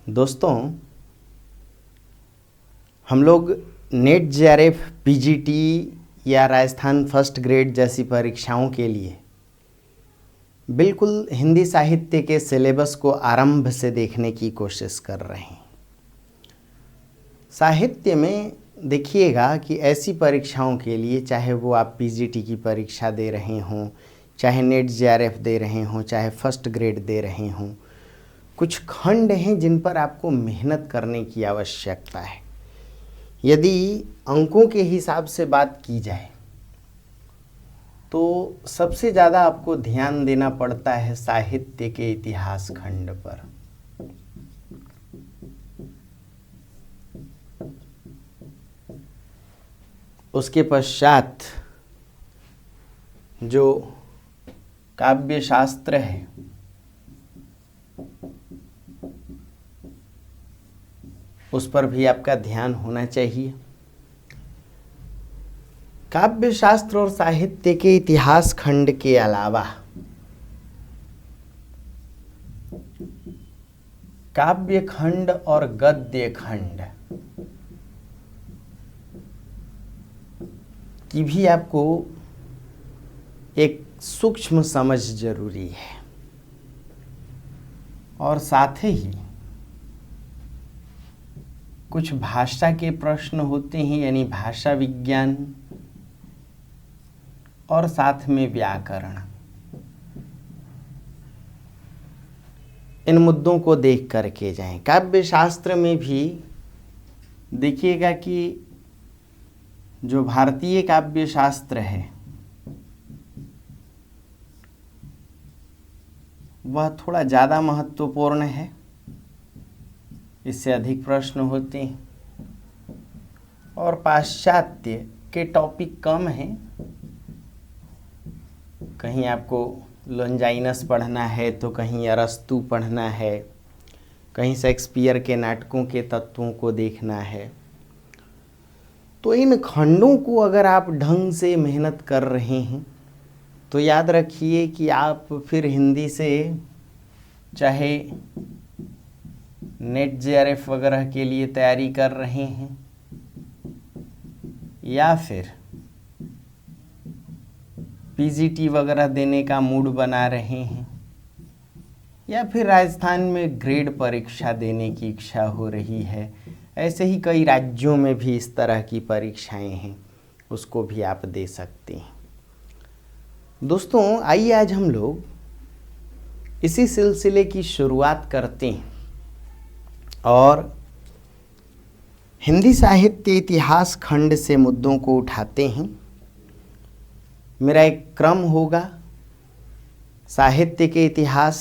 दोस्तों, हम लोग नेट जेआरएफ पीजीटी या राजस्थान फर्स्ट ग्रेड जैसी परीक्षाओं के लिए बिल्कुल हिंदी साहित्य के सिलेबस को आरंभ से देखने की कोशिश कर रहे हैं। साहित्य में देखिएगा कि ऐसी परीक्षाओं के लिए, चाहे वो आप पीजीटी की परीक्षा दे रहे हों, चाहे नेट जेआरएफ दे रहे हों, चाहे फर्स्ट ग्रेड दे रहे हों, कुछ खंड हैं जिन पर आपको मेहनत करने की आवश्यकता है। यदि अंकों के हिसाब से बात की जाए तो सबसे ज़्यादा आपको ध्यान देना पड़ता है साहित्य के इतिहास खंड पर। उसके पश्चात जो काव्य शास्त्र है, उस पर भी आपका ध्यान होना चाहिए। काव्य शास्त्र और साहित्य के इतिहास खंड के अलावा काव्य खंड और गद्य खंड की भी आपको एक सूक्ष्म समझ जरूरी है। और साथ ही कुछ भाषा के प्रश्न होते हैं, यानी भाषा विज्ञान, और साथ में व्याकरण। इन मुद्दों को देख करके जाएं। काव्य शास्त्र में भी देखिएगा कि जो भारतीय काव्य शास्त्र है वह थोड़ा ज़्यादा महत्वपूर्ण है, इससे अधिक प्रश्न होते हैं। और पाश्चात्य के टॉपिक कम हैं। कहीं आपको लोंजाइनस पढ़ना है तो कहीं अरस्तु पढ़ना है, कहीं शेक्सपियर के नाटकों के तत्वों को देखना है। तो इन खंडों को अगर आप ढंग से मेहनत कर रहे हैं तो याद रखिए कि आप फिर हिंदी से, चाहे नेट जेआरएफ वगैरह के लिए तैयारी कर रहे हैं, या फिर पीजीटी वगैरह देने का मूड बना रहे हैं, या फिर राजस्थान में ग्रेड परीक्षा देने की इच्छा हो रही है, ऐसे ही कई राज्यों में भी इस तरह की परीक्षाएं हैं, उसको भी आप दे सकते हैं। दोस्तों, आइए आज हम लोग इसी सिलसिले की शुरुआत करते हैं और हिंदी साहित्य इतिहास खंड से मुद्दों को उठाते हैं। मेरा एक क्रम होगा, साहित्य के इतिहास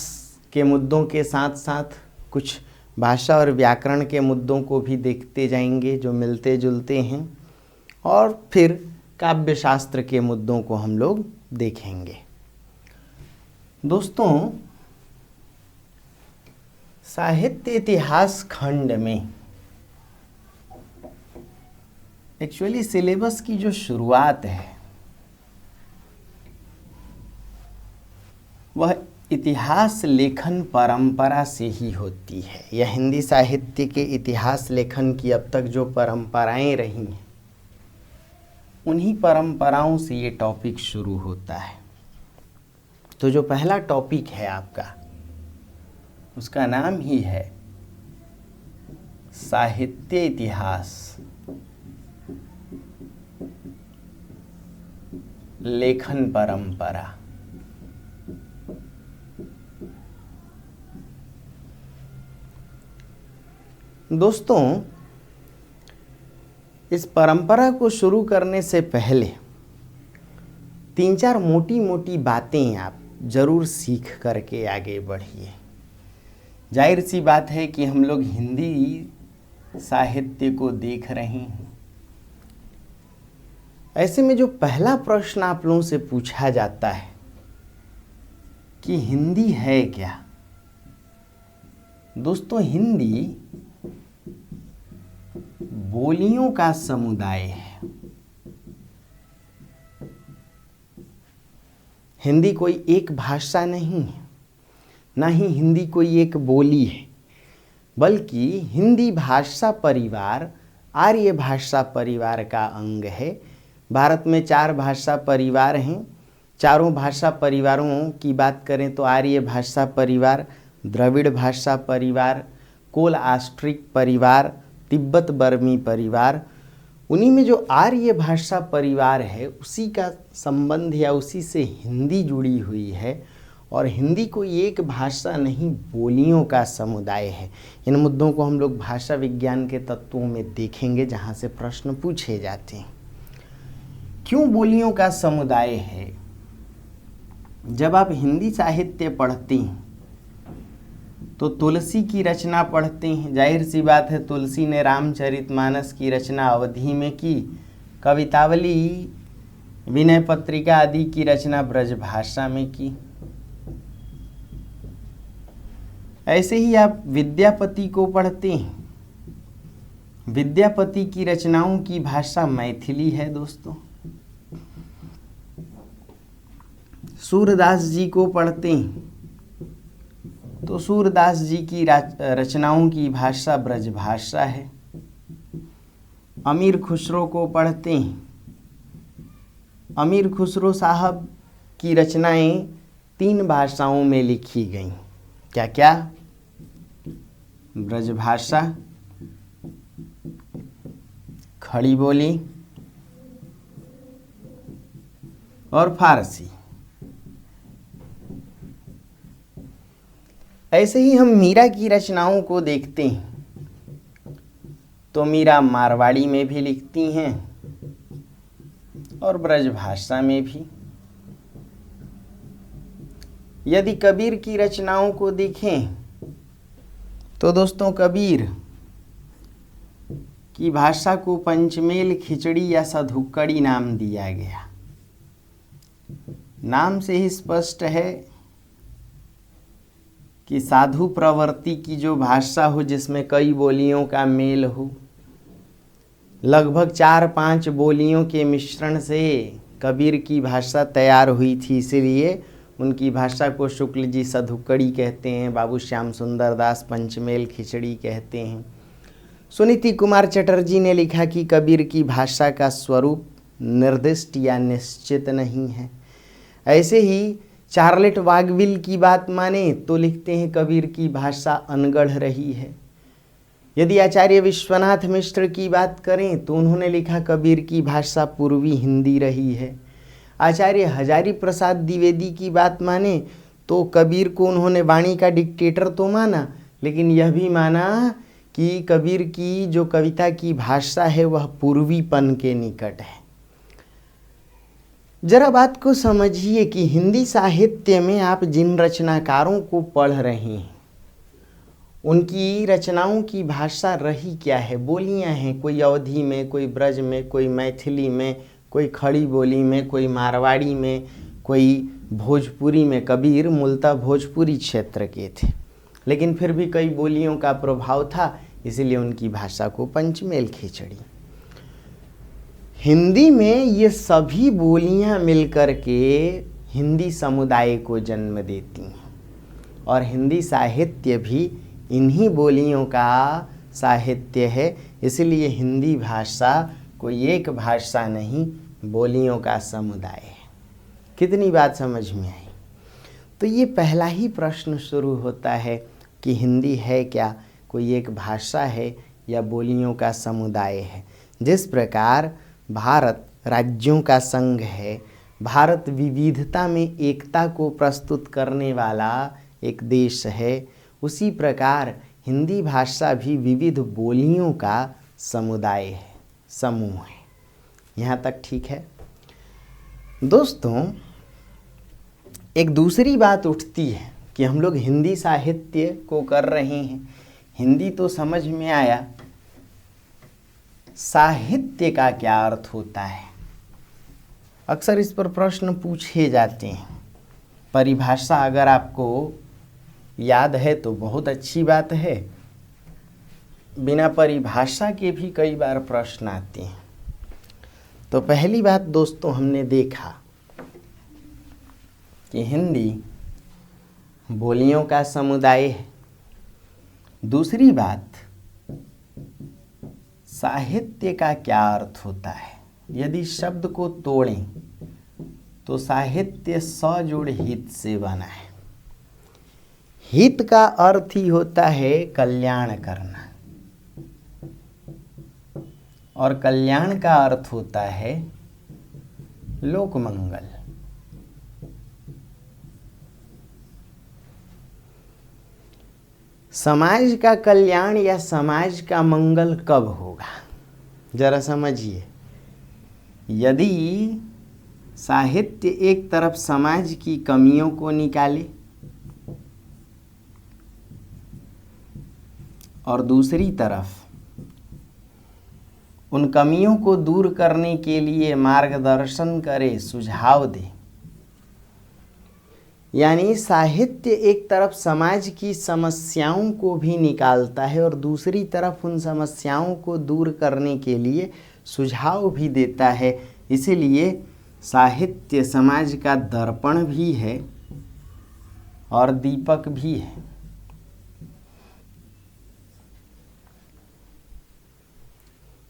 के मुद्दों के साथ साथ कुछ भाषा और व्याकरण के मुद्दों को भी देखते जाएंगे जो मिलते जुलते हैं, और फिर काव्य शास्त्र के मुद्दों को हम लोग देखेंगे। दोस्तों, साहित्य इतिहास खंड में एक्चुअली सिलेबस की जो शुरुआत है वह इतिहास लेखन परंपरा से ही होती है। यह हिंदी साहित्य के इतिहास लेखन की अब तक जो परंपराएं रही हैं, उन्हीं परंपराओं से ये टॉपिक शुरू होता है। तो जो पहला टॉपिक है आपका, उसका नाम ही है साहित्य इतिहास लेखन परंपरा। दोस्तों, इस परंपरा को शुरू करने से पहले 3-4 मोटी मोटी बातें आप जरूर सीख करके आगे बढ़िए। जाहिर सी बात है कि हम लोग हिंदी साहित्य को देख रहे हैं। ऐसे में जो पहला प्रश्न आप लोगों से पूछा जाता है कि हिंदी है क्या? दोस्तों, हिंदी बोलियों का समुदाय है। हिंदी कोई एक भाषा नहीं है, ना ही हिंदी कोई एक बोली है। बल्कि हिंदी भाषा परिवार आर्य भाषा परिवार का अंग है। भारत में 4 भाषा परिवार हैं। चारों भाषा परिवारों की बात करें तो आर्य भाषा परिवार, द्रविड़ भाषा परिवार, कोल आस्ट्रिक परिवार, तिब्बत बर्मी परिवार, उन्हीं में जो आर्य भाषा परिवार है उसी का संबंध या उसी से हिंदी जुड़ी हुई है। और हिंदी कोई एक भाषा नहीं, बोलियों का समुदाय है। इन मुद्दों को हम लोग भाषा विज्ञान के तत्वों में देखेंगे, जहाँ से प्रश्न पूछे जाते हैं। क्यों बोलियों का समुदाय है? जब आप हिंदी साहित्य पढ़ते हैं तो तुलसी की रचना पढ़ते हैं। जाहिर सी बात है, तुलसी ने रामचरितमानस की रचना अवधी में की, कवितावली, विनय पत्रिका आदि की रचना ब्रजभाषा में की। ऐसे ही आप विद्यापति को पढ़ते हैं, विद्यापति की रचनाओं की भाषा मैथिली है दोस्तों। सूरदास जी को पढ़ते हैं तो सूरदास जी की रचनाओं की भाषा ब्रजभाषा है। अमीर खुसरो को पढ़ते हैं, अमीर खुसरो साहब की रचनाएं 3 भाषाओं में लिखी गई। क्या क्या? ब्रजभाषा, खड़ी बोली और फारसी। ऐसे ही हम मीरा की रचनाओं को देखते हैं तो मीरा मारवाड़ी में भी लिखती हैं और ब्रजभाषा में भी। यदि कबीर की रचनाओं को देखें तो दोस्तों कबीर की भाषा को पंचमेल खिचड़ी या सधुक्कड़ी नाम दिया गया। नाम से ही स्पष्ट है कि साधु प्रवृत्ति की जो भाषा हो, जिसमें कई बोलियों का मेल हो, लगभग 4-5 बोलियों के मिश्रण से कबीर की भाषा तैयार हुई थी। इसीलिए उनकी भाषा को शुक्ल जी सधुक्कड़ी कहते हैं, बाबू श्याम सुंदर दास पंचमेल खिचड़ी कहते हैं। सुनीति कुमार चटर्जी ने लिखा कि कबीर की भाषा का स्वरूप निर्दिष्ट या निश्चित नहीं है। ऐसे ही चार्लेट वागविल की बात माने तो लिखते हैं कबीर की भाषा अनगढ़ रही है। यदि आचार्य विश्वनाथ मिश्र की बात करें तो उन्होंने लिखा कबीर की भाषा पूर्वी हिंदी रही है। आचार्य हजारी प्रसाद द्विवेदी की बात माने तो कबीर को उन्होंने वाणी का डिक्टेटर तो माना, लेकिन यह भी माना कि कबीर की जो कविता की भाषा है वह पूर्वीपन के निकट है। जरा बात को समझिए कि हिंदी साहित्य में आप जिन रचनाकारों को पढ़ रहे हैं उनकी रचनाओं की भाषा रही क्या है? बोलियां हैं, कोई अवधी में, कोई ब्रज में, कोई मैथिली में, कोई खड़ी बोली में, कोई मारवाड़ी में, कोई भोजपुरी में। कबीर मूलतः भोजपुरी क्षेत्र के थे, लेकिन फिर भी कई बोलियों का प्रभाव था, इसीलिए उनकी भाषा को पंचमेल खिचड़ी। हिंदी में ये सभी बोलियां मिलकर के हिंदी समुदाय को जन्म देती हैं और हिंदी साहित्य भी इन्हीं बोलियों का साहित्य है। इसलिए हिंदी भाषा कोई एक भाषा नहीं, बोलियों का समुदाय है। कितनी बात समझ में आई? तो ये पहला ही प्रश्न शुरू होता है कि हिंदी है क्या, कोई एक भाषा है या बोलियों का समुदाय है? जिस प्रकार भारत राज्यों का संघ है, भारत विविधता में एकता को प्रस्तुत करने वाला एक देश है, उसी प्रकार हिंदी भाषा भी विविध बोलियों का समुदाय है, समूह है। यहाँ तक ठीक है दोस्तों? एक दूसरी बात उठती है कि हम लोग हिंदी साहित्य को कर रहे हैं, हिंदी तो समझ में आया, साहित्य का क्या अर्थ होता है? अक्सर इस पर प्रश्न पूछे जाते हैं। परिभाषा अगर आपको याद है तो बहुत अच्छी बात है, बिना परिभाषा के भी कई बार प्रश्न आते हैं। तो पहली बात दोस्तों, हमने देखा कि हिंदी बोलियों का समुदाय है। दूसरी बात, साहित्य का क्या अर्थ होता है? यदि शब्द को तोड़ें तो साहित्य सजोड़ हित से बना है। हित का अर्थ ही होता है कल्याण करना, और कल्याण का अर्थ होता है लोक मंगल। समाज का कल्याण या समाज का मंगल कब होगा, जरा समझिए। यदि साहित्य एक तरफ समाज की कमियों को निकाले और दूसरी तरफ उन कमियों को दूर करने के लिए मार्गदर्शन करे, सुझाव दे, यानी साहित्य एक तरफ समाज की समस्याओं को भी निकालता है और दूसरी तरफ उन समस्याओं को दूर करने के लिए सुझाव भी देता है। इसीलिए साहित्य समाज का दर्पण भी है और दीपक भी है।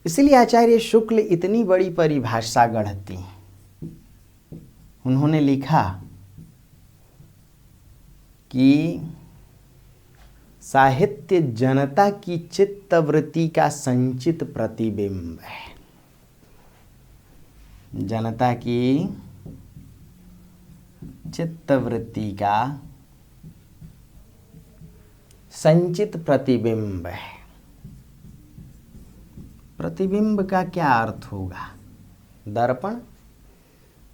इसलिए आचार्य शुक्ल इतनी बड़ी परिभाषा गढ़ते हैं। उन्होंने लिखा कि साहित्य जनता की चित्तवृत्ति का संचित प्रतिबिंब है। जनता की चित्तवृत्ति का संचित प्रतिबिंब है। प्रतिबिंब का क्या अर्थ होगा? दर्पण।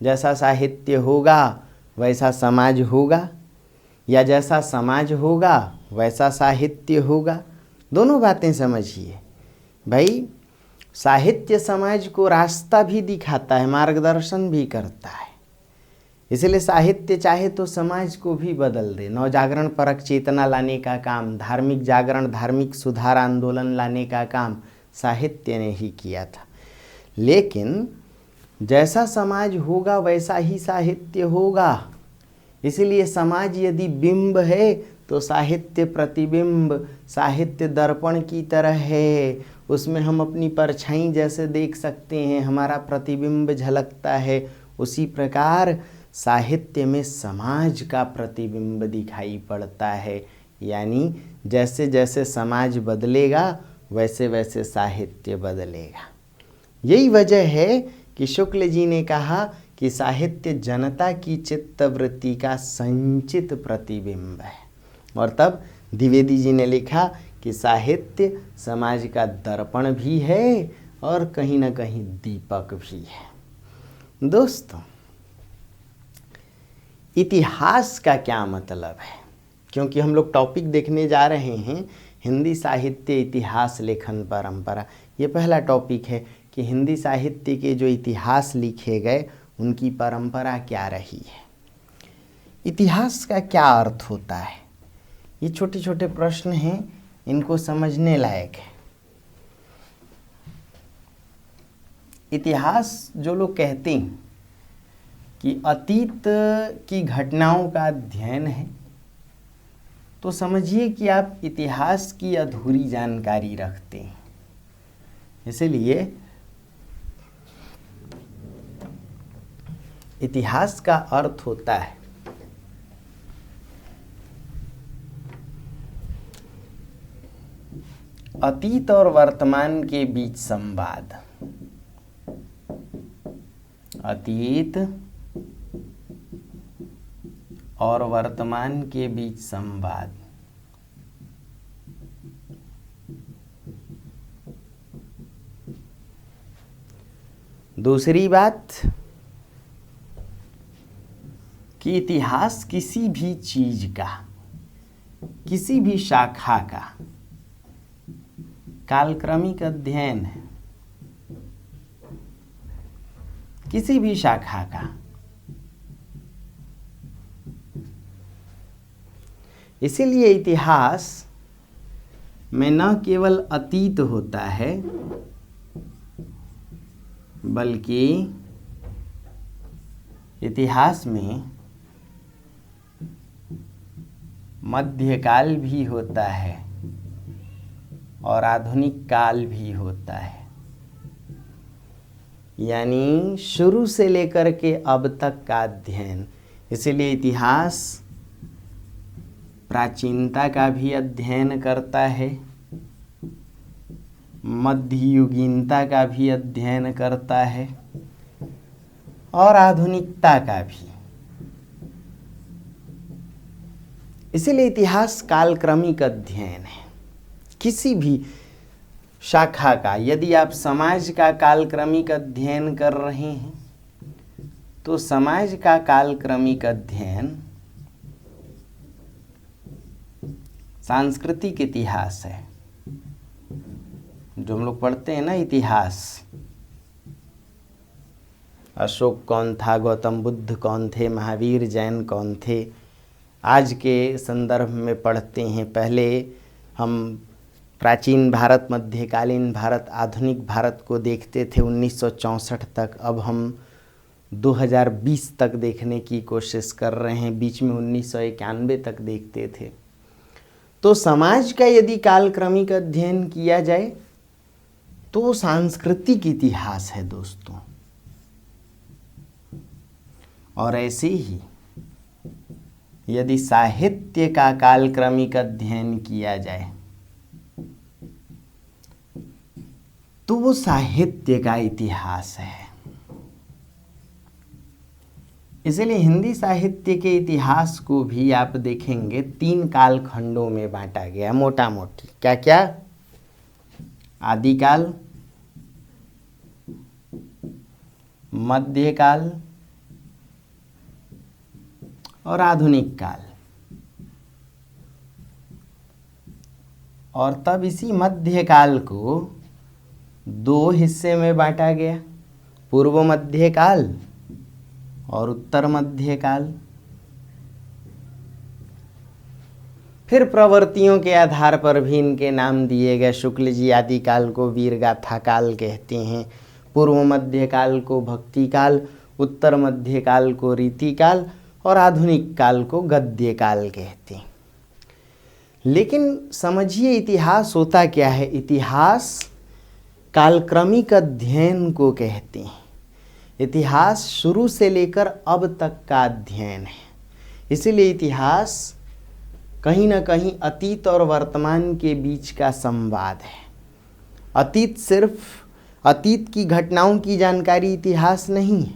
जैसा साहित्य होगा वैसा समाज होगा, या जैसा समाज होगा वैसा साहित्य होगा। दोनों बातें समझिए भाई। साहित्य समाज को रास्ता भी दिखाता है, मार्गदर्शन भी करता है। इसलिए साहित्य चाहे तो समाज को भी बदल दे। नवजागरण परक चेतना लाने का काम, धार्मिक जागरण, धार्मिक सुधार आंदोलन लाने का काम साहित्य ने ही किया था। लेकिन जैसा समाज होगा वैसा ही साहित्य होगा। इसलिए समाज यदि बिंब है तो साहित्य प्रतिबिंब, साहित्य दर्पण की तरह है। उसमें हम अपनी परछाई जैसे देख सकते हैं, हमारा प्रतिबिंब झलकता है। उसी प्रकार साहित्य में समाज का प्रतिबिंब दिखाई पड़ता है। यानी जैसे जैसे समाज बदलेगा वैसे वैसे साहित्य बदलेगा। यही वजह है कि शुक्ल जी ने कहा कि साहित्य जनता की चित्तवृत्ति का संचित प्रतिबिंब है। और तब द्विवेदी जी ने लिखा कि साहित्य समाज का दर्पण भी है और कहीं ना कहीं दीपक भी है। दोस्तों, इतिहास का क्या मतलब है? क्योंकि हम लोग टॉपिक देखने जा रहे हैं हिंदी साहित्य इतिहास लेखन परंपरा। ये पहला टॉपिक है कि हिंदी साहित्य के जो इतिहास लिखे गए उनकी परंपरा क्या रही है। इतिहास का क्या अर्थ होता है? ये छोटे छोटे प्रश्न हैं, इनको समझने लायक है। इतिहास जो लोग कहते हैं कि अतीत की घटनाओं का अध्ययन है, तो समझिए कि आप इतिहास की अधूरी जानकारी रखते हैं। इसलिए इतिहास का अर्थ होता है अतीत और वर्तमान के बीच संवाद। अतीत और वर्तमान के बीच संवाद। दूसरी बात कि इतिहास किसी भी चीज का, किसी भी शाखा का कालक्रमिक अध्ययन है। किसी भी शाखा का। इसीलिए इतिहास में न केवल अतीत होता है बल्कि इतिहास में मध्यकाल भी होता है और आधुनिक काल भी होता है, यानी शुरू से लेकर के अब तक का अध्ययन। इसीलिए इतिहास प्राचीनता का भी अध्ययन करता है, मध्ययुगीनता का भी अध्ययन करता है और आधुनिकता का भी। इसीलिए इतिहास कालक्रमिक अध्ययन है। किसी भी शाखा का यदि आप समाज का कालक्रमिक अध्ययन कर रहे हैं तो समाज का कालक्रमिक अध्ययन सांस्कृतिक इतिहास है। जो हम लोग पढ़ते हैं ना इतिहास, अशोक कौन था, गौतम बुद्ध कौन थे, महावीर जैन कौन थे, आज के संदर्भ में पढ़ते हैं। पहले हम प्राचीन भारत, मध्यकालीन भारत, आधुनिक भारत को देखते थे 1964 तक। अब हम 2020 तक देखने की कोशिश कर रहे हैं। बीच में 1991 तक देखते थे। तो समाज का यदि कालक्रमिक अध्ययन किया जाए तो सांस्कृतिक इतिहास है दोस्तों। और ऐसे ही यदि साहित्य का कालक्रमिक अध्ययन किया जाए तो वो साहित्य का इतिहास है। इसलिए हिंदी साहित्य के इतिहास को भी आप देखेंगे 3 कालखंडों में बांटा गया मोटा मोटी। क्या क्या? आदिकाल, मध्यकाल और आधुनिक काल। और तब इसी मध्यकाल को 2 हिस्से में बांटा गया, पूर्व मध्यकाल और उत्तर मध्यकाल। फिर प्रवृत्तियों के आधार पर भी इनके नाम दिए गए। शुक्ल जी आदिकाल को वीरगाथा काल कहते हैं, पूर्व मध्यकाल को भक्ति काल, उत्तर मध्यकाल को रीतिकाल और आधुनिक काल को गद्य काल कहते हैं। लेकिन समझिए इतिहास होता क्या है। इतिहास कालक्रमिक अध्ययन को कहते हैं। इतिहास शुरू से लेकर अब तक का अध्ययन है। इसीलिए इतिहास कहीं ना कहीं अतीत और वर्तमान के बीच का संवाद है। अतीत सिर्फ अतीत की घटनाओं की जानकारी इतिहास नहीं है,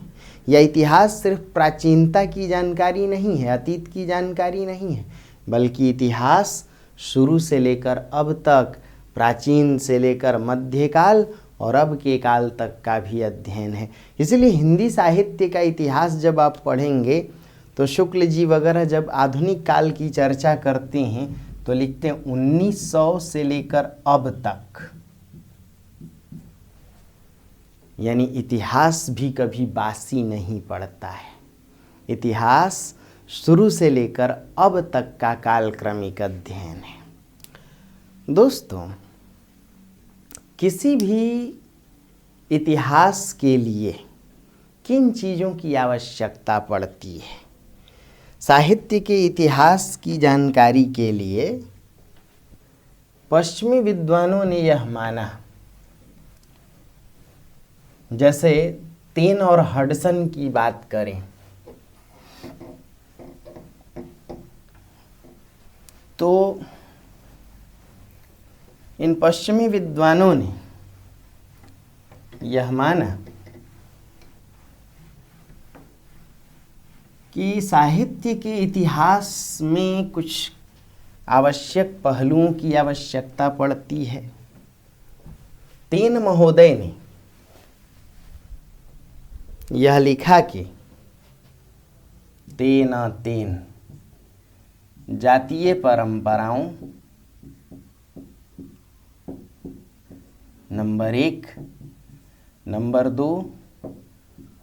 या इतिहास सिर्फ प्राचीनता की जानकारी नहीं है, अतीत की जानकारी नहीं है, बल्कि इतिहास शुरू से लेकर अब तक, प्राचीन से लेकर मध्यकाल और अब के काल तक का भी अध्ययन है। इसलिए हिंदी साहित्य का इतिहास जब आप पढ़ेंगे तो शुक्ल जी वगैरह जब आधुनिक काल की चर्चा करते हैं तो लिखते हैं 1900 से लेकर अब तक। यानी इतिहास भी कभी बासी नहीं पड़ता है। इतिहास शुरू से लेकर अब तक का कालक्रमिक अध्ययन है। दोस्तों, किसी भी इतिहास के लिए किन चीज़ों की आवश्यकता पड़ती है? साहित्य के इतिहास की जानकारी के लिए पश्चिमी विद्वानों ने यह माना, जैसे टेन और हडसन की बात करें तो इन पश्चिमी विद्वानों ने यह माना कि साहित्य के इतिहास में कुछ आवश्यक पहलुओं की आवश्यकता पड़ती है। टेन महोदय ने यह लिखा कि तेना तेन जातीय परंपराओं, नंबर 1, नंबर 2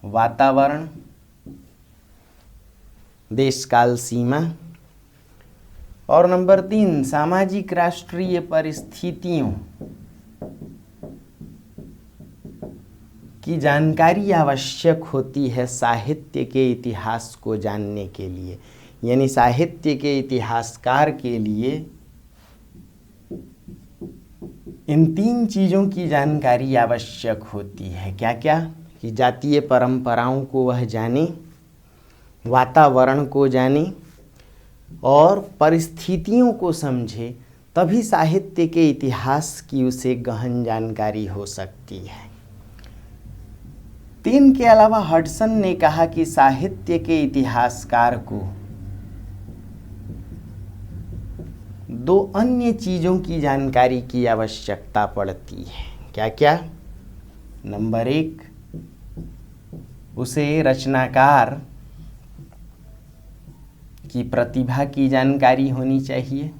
वातावरण, देश काल सीमा और नंबर 3 सामाजिक राष्ट्रीय परिस्थितियों की जानकारी आवश्यक होती है साहित्य के इतिहास को जानने के लिए। यानी साहित्य के इतिहासकार के लिए इन 3 चीज़ों की जानकारी आवश्यक होती है। क्या क्या? कि जातीय परंपराओं को वह जाने, वातावरण को जाने और परिस्थितियों को समझे, तभी साहित्य के इतिहास की उसे गहन जानकारी हो सकती है। 3 के अलावा हडसन ने कहा कि साहित्य के इतिहासकार को 2 अन्य चीज़ों की जानकारी की आवश्यकता पड़ती है। क्या क्या? नंबर 1, उसे रचनाकार की प्रतिभा की जानकारी होनी चाहिए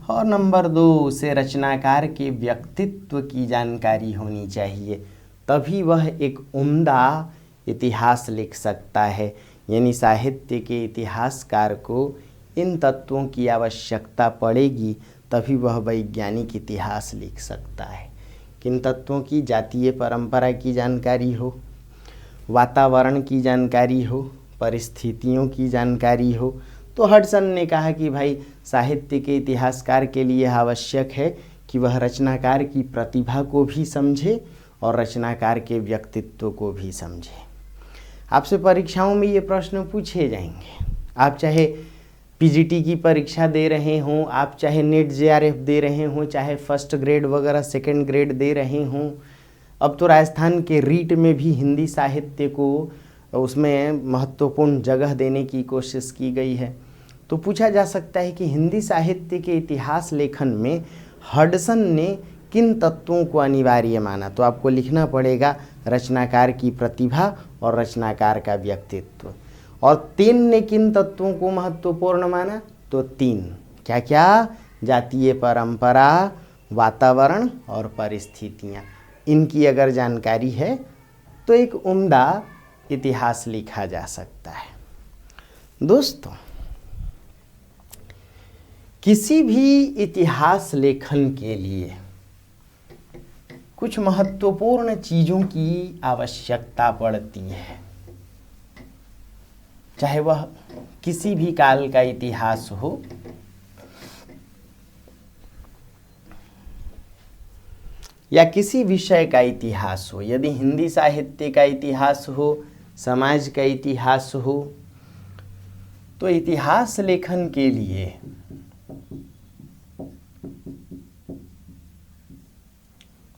और नंबर 2, उसे रचनाकार के व्यक्तित्व की जानकारी होनी चाहिए, तभी वह एक उम्दा इतिहास लिख सकता है। यानी साहित्य के इतिहासकार को इन तत्वों की आवश्यकता पड़ेगी, तभी वह वैज्ञानिक इतिहास लिख सकता है। किन तत्वों की? जातीय परंपरा की जानकारी हो, वातावरण की जानकारी हो, परिस्थितियों की जानकारी हो। तो हडसन ने कहा कि भाई साहित्य के इतिहासकार के लिए आवश्यक है कि वह रचनाकार की प्रतिभा को भी समझे और रचनाकार के व्यक्तित्व को भी समझे। आपसे परीक्षाओं में ये प्रश्न पूछे जाएंगे। आप चाहे पीजीटी की परीक्षा दे रहे हों, आप चाहे नेट जेआरएफ दे रहे हों, चाहे फर्स्ट ग्रेड वगैरह सेकंड ग्रेड दे रहे हों, अब तो राजस्थान के रीट में भी हिंदी साहित्य को उसमें महत्वपूर्ण जगह देने की कोशिश की गई है। तो पूछा जा सकता है कि हिंदी साहित्य के इतिहास लेखन में हडसन ने किन तत्वों को अनिवार्य माना? तो आपको लिखना पड़ेगा रचनाकार की प्रतिभा और रचनाकार का व्यक्तित्व। और 3 ने किन तत्वों को महत्वपूर्ण माना? तो 3 क्या क्या? जातीय परंपरा, वातावरण और परिस्थितियाँ। इनकी अगर जानकारी है तो एक उम्दा इतिहास लिखा जा सकता है। दोस्तों, किसी भी इतिहास लेखन के लिए कुछ महत्वपूर्ण चीज़ों की आवश्यकता पड़ती है, चाहे वह किसी भी काल का इतिहास हो या किसी विषय का इतिहास हो। यदि हिंदी साहित्य का इतिहास हो, समाज का इतिहास हो, तो इतिहास लेखन के लिए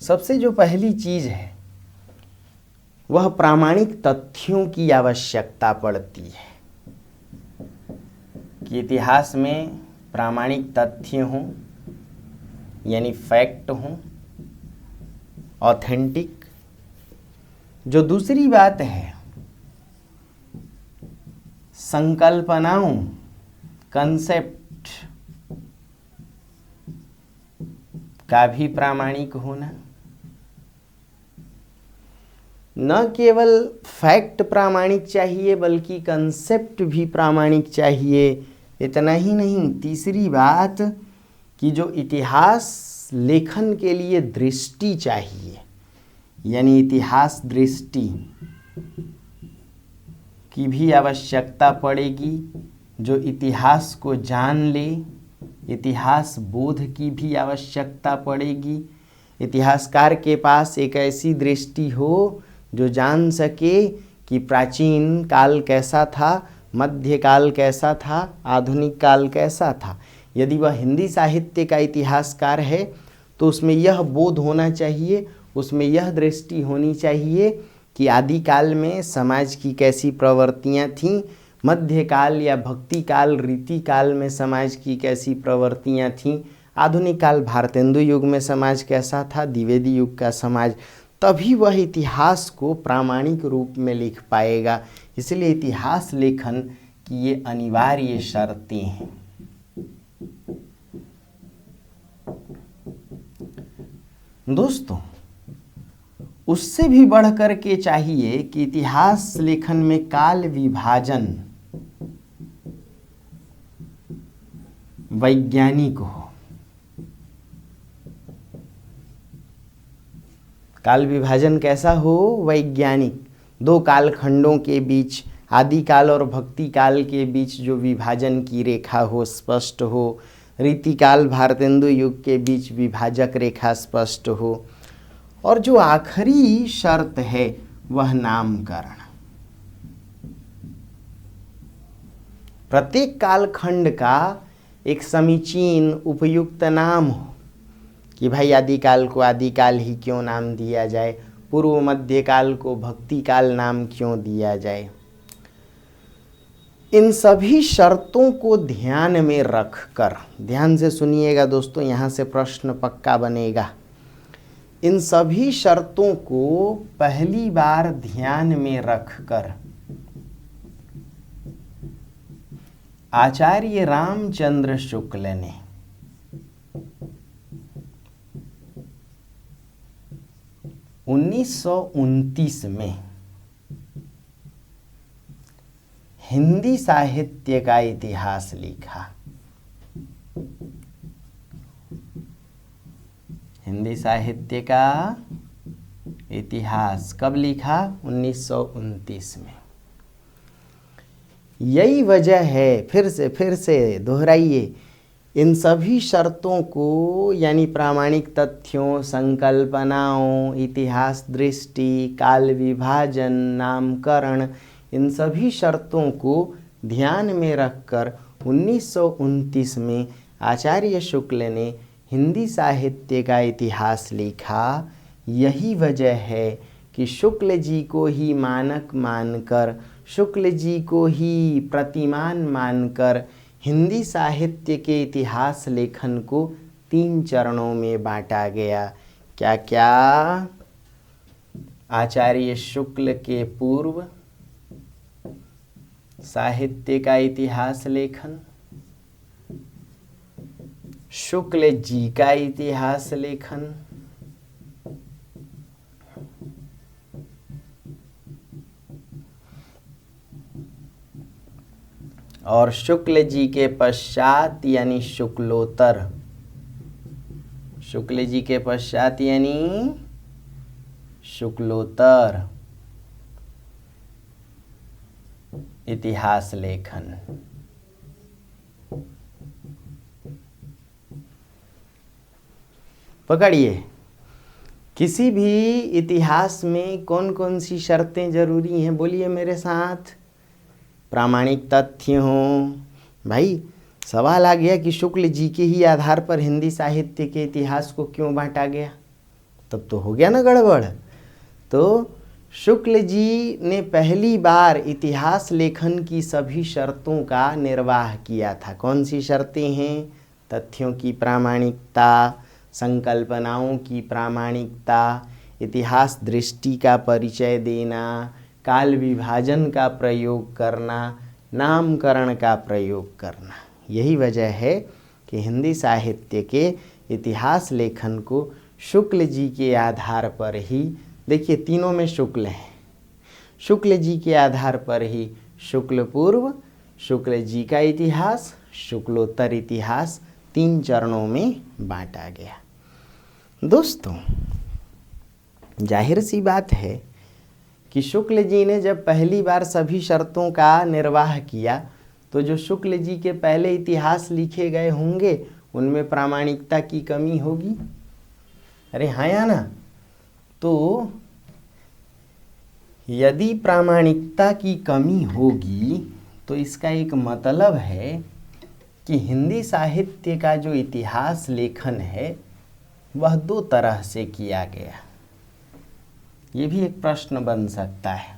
सबसे जो पहली चीज़ है वह प्रामाणिक तथ्यों की आवश्यकता पड़ती है कि इतिहास में प्रामाणिक तथ्य हों, यानी फैक्ट हों, ऑथेंटिक। जो दूसरी बात है, संकल्पनाओं, कंसेप्ट का भी प्रामाणिक होना। न केवल फैक्ट प्रामाणिक चाहिए बल्कि कंसेप्ट भी प्रामाणिक चाहिए। इतना ही नहीं, तीसरी बात कि जो इतिहास लेखन के लिए दृष्टि चाहिए, यानी इतिहास दृष्टि की भी आवश्यकता पड़ेगी। जो इतिहास को जान ले, इतिहास बोध की भी आवश्यकता पड़ेगी। इतिहासकार के पास एक ऐसी दृष्टि हो जो जान सके कि प्राचीन काल कैसा था, मध्यकाल कैसा था, आधुनिक काल कैसा था। यदि वह हिंदी साहित्य का इतिहासकार है तो उसमें यह बोध होना चाहिए, उसमें यह दृष्टि होनी चाहिए कि आदिकाल में समाज की कैसी प्रवृत्तियाँ थीं, मध्यकाल या भक्ति काल, रीति काल में समाज की कैसी प्रवृत्तियाँ थीं, आधुनिक काल भारतेंदु युग में समाज कैसा था, द्विवेदी युग का समाज। तभी वह इतिहास को प्रामाणिक रूप में लिख पाएगा। इसलिए इतिहास लेखन की ये अनिवार्य शर्तें हैं। दोस्तों, उससे भी बढ़कर के चाहिए कि इतिहास लेखन में काल विभाजन वैज्ञानिक हो। काल विभाजन कैसा हो? वैज्ञानिक। 2 कालखंडों के बीच, आदिकाल और भक्ति काल के बीच जो विभाजन की रेखा हो, स्पष्ट हो, रीतिकाल भारतेंदु युग के बीच विभाजक रेखा स्पष्ट हो, और जो आखिरी शर्त है वह नामकरण। प्रत्येक कालखंड का एक समीचीन उपयुक्त नाम हो कि भाई आदिकाल को आदिकाल ही क्यों नाम दिया जाए, पूर्व मध्यकाल को भक्ति काल नाम क्यों दिया जाए। इन सभी शर्तों को ध्यान में रखकर, ध्यान से सुनिएगा दोस्तों, यहाँ से प्रश्न पक्का बनेगा। इन सभी शर्तों को पहली बार ध्यान में रखकर आचार्य रामचंद्र शुक्ल ने (1929) में हिंदी साहित्य का इतिहास लिखा। हिंदी साहित्य का इतिहास कब लिखा? 1929 में। यही वजह है, फिर से दोहराइए, इन सभी शर्तों को यानी प्रामाणिक तथ्यों, संकल्पनाओं, इतिहास दृष्टि, काल विभाजन, नामकरण, इन सभी शर्तों को ध्यान में रखकर 1929 में आचार्य शुक्ल ने हिंदी साहित्य का इतिहास लिखा। यही वजह है कि शुक्ल जी को ही मानक मानकर, शुक्ल जी को ही प्रतिमान मानकर हिंदी साहित्य के इतिहास लेखन को 3 चरणों में बांटा गया। क्या क्या? आचार्य शुक्ल के पूर्व साहित्य का इतिहास लेखन, शुक्ल जी का इतिहास लेखन, और शुक्ल जी के पश्चात यानी शुक्लोत्तर, शुक्ल जी के पश्चात यानी शुक्लोत्तर इतिहास लेखन। पकड़िए, किसी भी इतिहास में कौन कौन सी शर्तें जरूरी हैं? बोलिए मेरे साथ। प्रामाणिक तथ्य हों। भाई सवाल आ गया कि शुक्ल जी के ही आधार पर हिंदी साहित्य के इतिहास को क्यों बांटा गया, तब तो हो गया ना गड़बड़। तो शुक्ल जी ने पहली बार इतिहास लेखन की सभी शर्तों का निर्वाह किया था। कौन सी शर्तें हैं? तथ्यों की प्रामाणिकता, संकल्पनाओं की प्रामाणिकता, इतिहास दृष्टि का परिचय देना, काल विभाजन का प्रयोग करना, नामकरण का प्रयोग करना। यही वजह है कि हिंदी साहित्य के इतिहास लेखन को शुक्ल जी के आधार पर ही, देखिए तीनों में शुक्ल हैं, शुक्ल जी के आधार पर ही शुक्ल पूर्व, शुक्ल जी का इतिहास, शुक्लोत्तर इतिहास 3 चरणों में बांटा गया। दोस्तों जाहिर सी बात है कि शुक्ल जी ने जब पहली बार सभी शर्तों का निर्वाह किया तो जो शुक्ल जी के पहले इतिहास लिखे गए होंगे उनमें प्रामाणिकता की कमी होगी। अरे हाँ या ना? तो यदि प्रामाणिकता की कमी होगी तो इसका एक मतलब है कि हिंदी साहित्य का जो इतिहास लेखन है वह 2 तरह से किया गया। ये भी एक प्रश्न बन सकता है।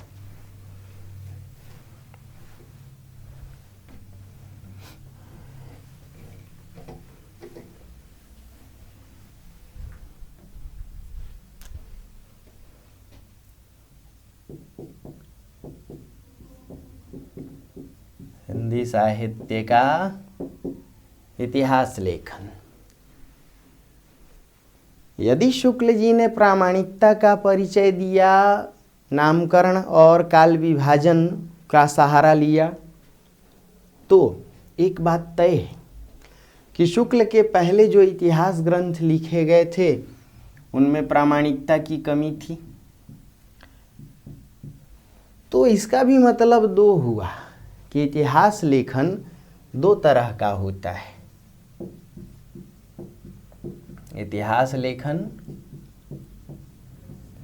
हिंदी साहित्य का इतिहास लेखन, यदि शुक्ल जी ने प्रामाणिकता का परिचय दिया, नामकरण और काल विभाजन का सहारा लिया, तो एक बात तय है कि शुक्ल के पहले जो इतिहास ग्रंथ लिखे गए थे उनमें प्रामाणिकता की कमी थी। तो इसका भी मतलब 2 हुआ कि इतिहास लेखन 2 तरह का होता है। इतिहास लेखन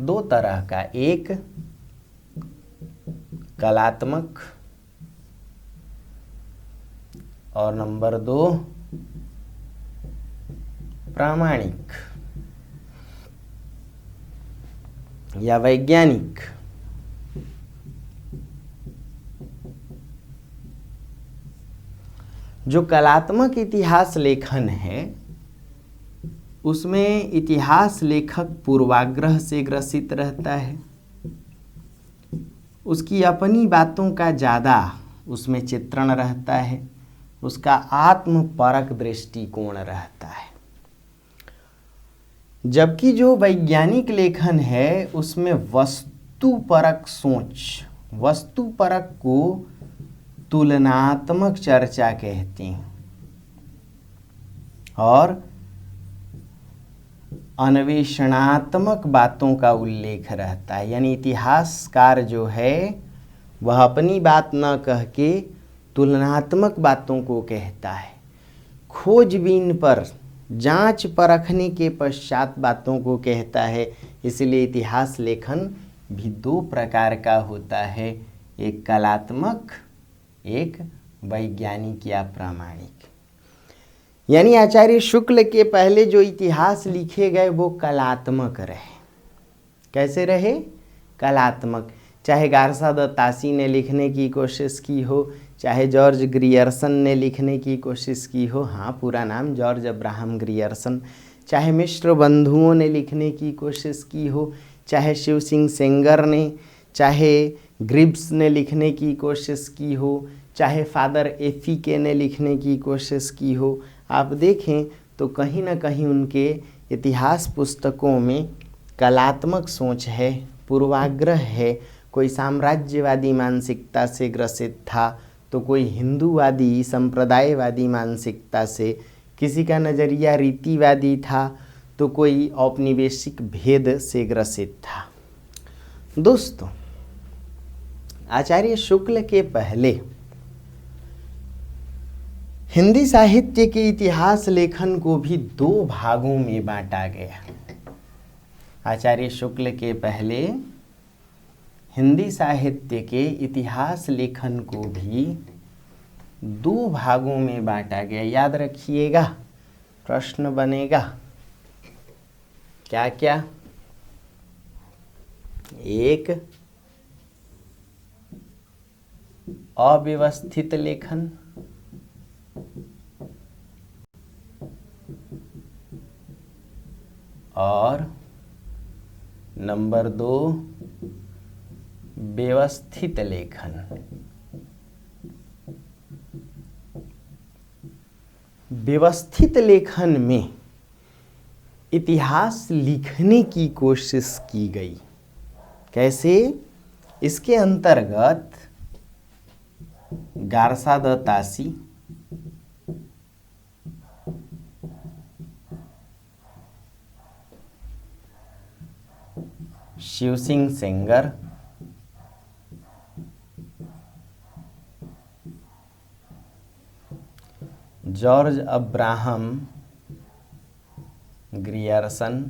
दो तरह का, एक कलात्मक और नंबर 2 प्रामाणिक या वैज्ञानिक। जो कलात्मक इतिहास लेखन है उसमें इतिहास लेखक पूर्वाग्रह से ग्रसित रहता है, उसकी अपनी बातों का ज़्यादा उसमें चित्रण रहता है, उसका आत्मपरक दृष्टिकोण रहता है। जबकि जो वैज्ञानिक लेखन है उसमें वस्तुपरक सोच, वस्तुपरक को तुलनात्मक चर्चा कहते हैं और अन्वेषणात्मक बातों का उल्लेख रहता है। यानी इतिहासकार जो है वह अपनी बात न कह के तुलनात्मक बातों को कहता है, खोजबीन पर जांच परखने के पश्चात बातों को कहता है। इसलिए इतिहास लेखन भी दो प्रकार का होता है, एक कलात्मक, एक वैज्ञानिक या प्रामाणिक। यानी आचार्य शुक्ल के पहले जो इतिहास लिखे गए वो कलात्मक रहे। कैसे रहे? कलात्मक। चाहे गारसा द तासी ने लिखने की कोशिश की हो, चाहे जॉर्ज ग्रियर्सन ने लिखने की कोशिश की हो, हाँ पूरा नाम जॉर्ज अब्राहम ग्रियर्सन, चाहे मिश्र बंधुओं ने लिखने की कोशिश की हो, चाहे शिव सिंह सेंगर ने, चाहे ग्रिब्स ने लिखने की कोशिश की हो, चाहे फादर एफिके ने लिखने की कोशिश की हो, आप देखें तो कहीं ना कहीं उनके इतिहास पुस्तकों में कलात्मक सोच है, पूर्वाग्रह है। कोई साम्राज्यवादी मानसिकता से ग्रसित था तो कोई हिंदूवादी संप्रदायवादी मानसिकता से, किसी का नज़रिया रीतिवादी था तो कोई औपनिवेशिक भेद से ग्रसित था। दोस्तों, आचार्य शुक्ल के पहले हिंदी साहित्य के इतिहास लेखन को भी दो भागों में बांटा गया। आचार्य शुक्ल के पहले हिंदी साहित्य के इतिहास लेखन को भी दो भागों में बांटा गया। याद रखिएगा, प्रश्न बनेगा क्या क्या? एक अव्यवस्थित लेखन, और नंबर 2 व्यवस्थित लेखन। व्यवस्थित लेखन में इतिहास लिखने की कोशिश की गई। कैसे? इसके अंतर्गत Garcin de Tassy, Shiv Singh Sengar, George Abraham Grierson,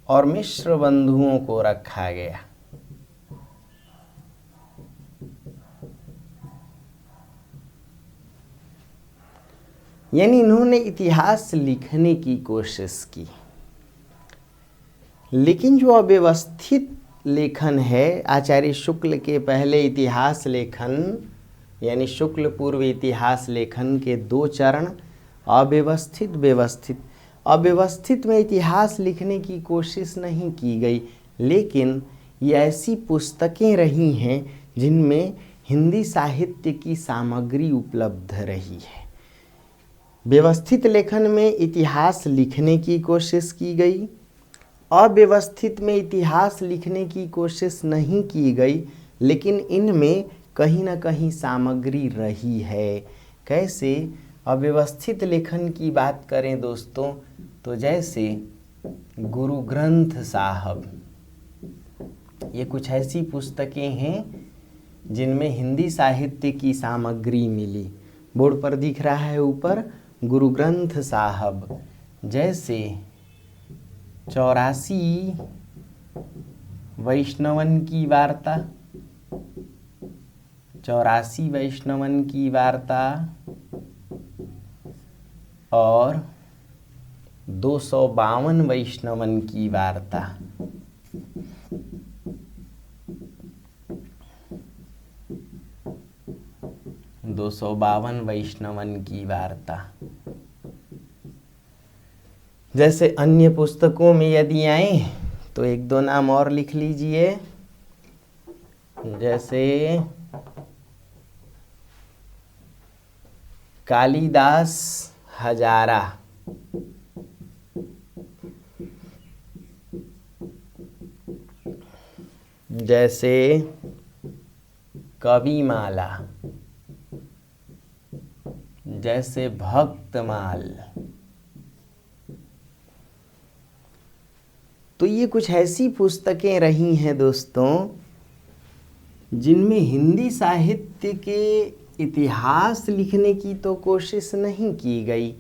और मिश्र बंधुओं को रखा गया। यानी इन्होंने इतिहास लिखने की कोशिश की, लेकिन जो अव्यवस्थित लेखन है, आचार्य शुक्ल के पहले इतिहास लेखन यानी शुक्ल पूर्व इतिहास लेखन के दो चरण, अव्यवस्थित, व्यवस्थित। अव्यवस्थित में इतिहास लिखने की कोशिश नहीं की गई, लेकिन ये ऐसी पुस्तकें रही हैं जिनमें हिंदी साहित्य की सामग्री उपलब्ध रही है। व्यवस्थित लेखन में इतिहास लिखने की कोशिश की गई, अव्यवस्थित में इतिहास लिखने की कोशिश नहीं की गई, लेकिन इनमें कहीं ना कहीं सामग्री रही है। कैसे? अव्यवस्थित लेखन की बात करें दोस्तों, तो जैसे गुरु ग्रंथ साहब, ये कुछ ऐसी पुस्तकें हैं जिनमें हिंदी साहित्य की सामग्री मिली। बोर्ड पर दिख रहा है ऊपर गुरु ग्रंथ साहब, जैसे 84 वैष्णवन की वार्ता, 84 वैष्णवन की वार्ता और 252 वैष्णवन की वार्ता। दो 252 वैष्णवन की वार्ता। जैसे अन्य पुस्तकों में यदि आए तो एक दो नाम और लिख लीजिए, जैसे कालिदास हजारा, जैसे कविमाला, जैसे भक्तमाल। तो ये कुछ ऐसी पुस्तकें रही हैं दोस्तों जिनमें हिंदी साहित्य के इतिहास लिखने की तो कोशिश नहीं की गई,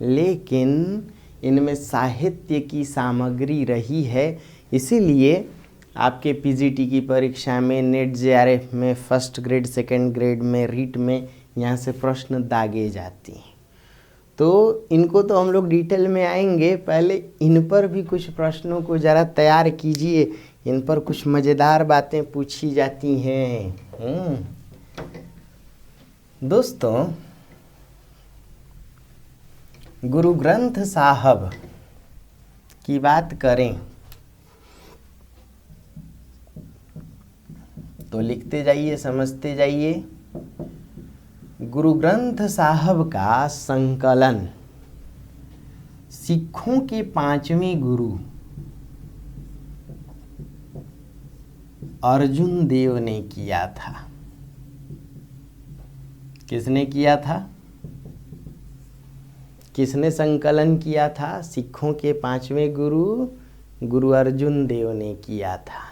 लेकिन इनमें साहित्य की सामग्री रही है। इसीलिए आपके पीजीटी की परीक्षा में, नेट जेआरएफ में, फर्स्ट ग्रेड, सेकंड ग्रेड में, रीट में यहाँ से प्रश्न दागे जाती हैं। तो इनको तो हम लोग डिटेल में आएंगे, पहले इन पर भी कुछ प्रश्नों को ज़रा तैयार कीजिए। इन पर कुछ मज़ेदार बातें पूछी जाती हैं। दोस्तों, गुरु ग्रंथ साहब की बात करें तो लिखते जाइए, समझते जाइए। गुरु ग्रंथ साहब का संकलन सिखों के 5वें गुरु अर्जुन देव ने किया था। किसने किया था? किसने संकलन किया था? सिखों के 5वें गुरु गुरु अर्जुन देव ने किया था।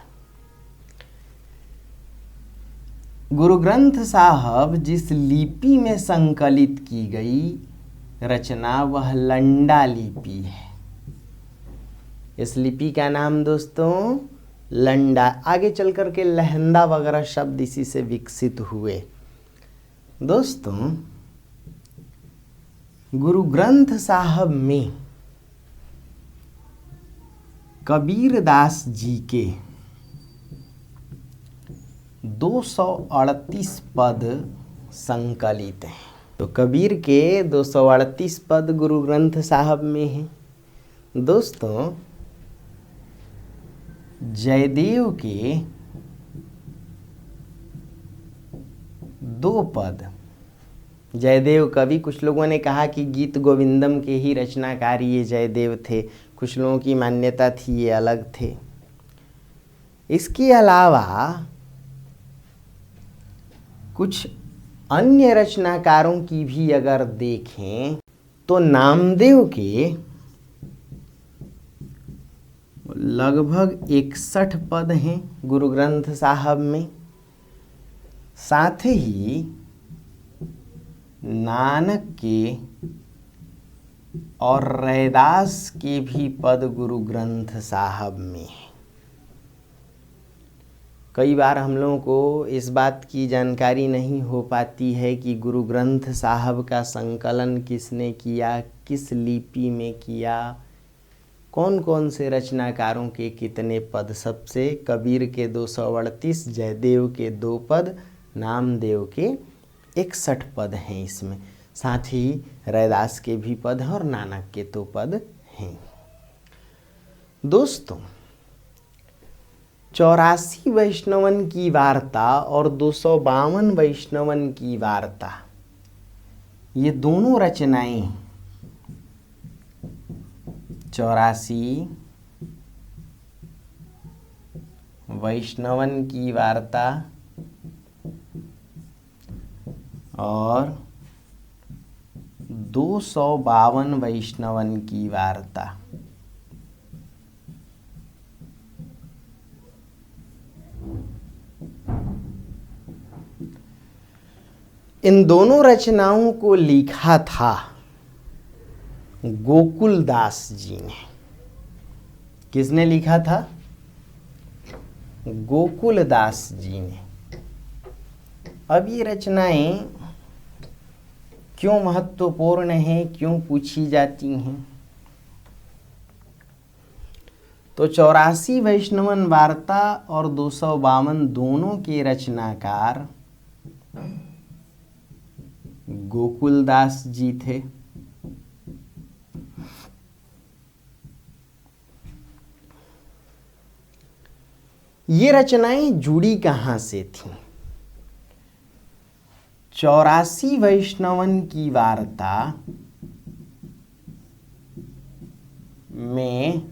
गुरु ग्रंथ साहब जिस लिपि में संकलित की गई रचना वह लंडा लिपि है। इस लिपि का नाम दोस्तों लंडा, आगे चल कर के लहंदा वगैरह शब्द इसी से विकसित हुए। दोस्तों, गुरु ग्रंथ साहब में कबीर दास जी के 238 पद संकलित हैं। तो कबीर के 238 पद गुरु ग्रंथ साहब में हैं। दोस्तों, जयदेव के 2 पद, जयदेव कवि, कुछ लोगों ने कहा कि गीत गोविंदम के ही रचनाकार ये जयदेव थे, कुछ लोगों की मान्यता थी ये अलग थे। इसके अलावा कुछ अन्य रचनाकारों की भी अगर देखें तो नामदेव के लगभग 61 पद हैं गुरु ग्रंथ साहब में। साथ ही नानक के और रैदास के भी पद गुरु ग्रंथ साहब में हैं। कई बार हम लोगों को इस बात की जानकारी नहीं हो पाती है कि गुरु ग्रंथ साहब का संकलन किसने किया, किस लिपि में किया, कौन कौन से रचनाकारों के कितने पद। सबसे कबीर के 238, जयदेव के 2 पद, नामदेव के 61 पद हैं इसमें। साथ ही रैदास के भी पद हैं और नानक के 2 पद हैं। दोस्तों, 84 वैष्णवन की वार्ता और 252 वैष्णवन की वार्ता, ये दोनों रचनाएं 84 वैष्णवन की वार्ता और 252 वैष्णवन की वार्ता, इन दोनों रचनाओं को लिखा था गोकुलदास जी ने। किसने लिखा था? गोकुलदास जी ने। अब ये रचनाएं क्यों महत्वपूर्ण हैं, क्यों पूछी जाती हैं? तो 84 वैष्णवन वार्ता और 252 दोनों के रचनाकार गोकुलदास जी थे। ये रचनाएं जुड़ी कहां से थीं? 84 वैष्णवन की वार्ता में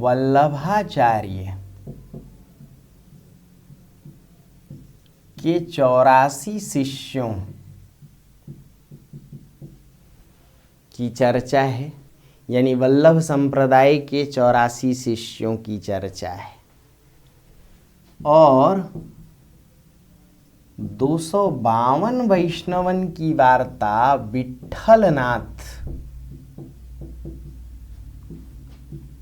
वल्लभाचार्य के 84 शिष्यों की चर्चा है, यानी वल्लभ संप्रदाय के 84 शिष्यों की चर्चा है। और 252 वैष्णवन की वार्ता विट्ठलनाथ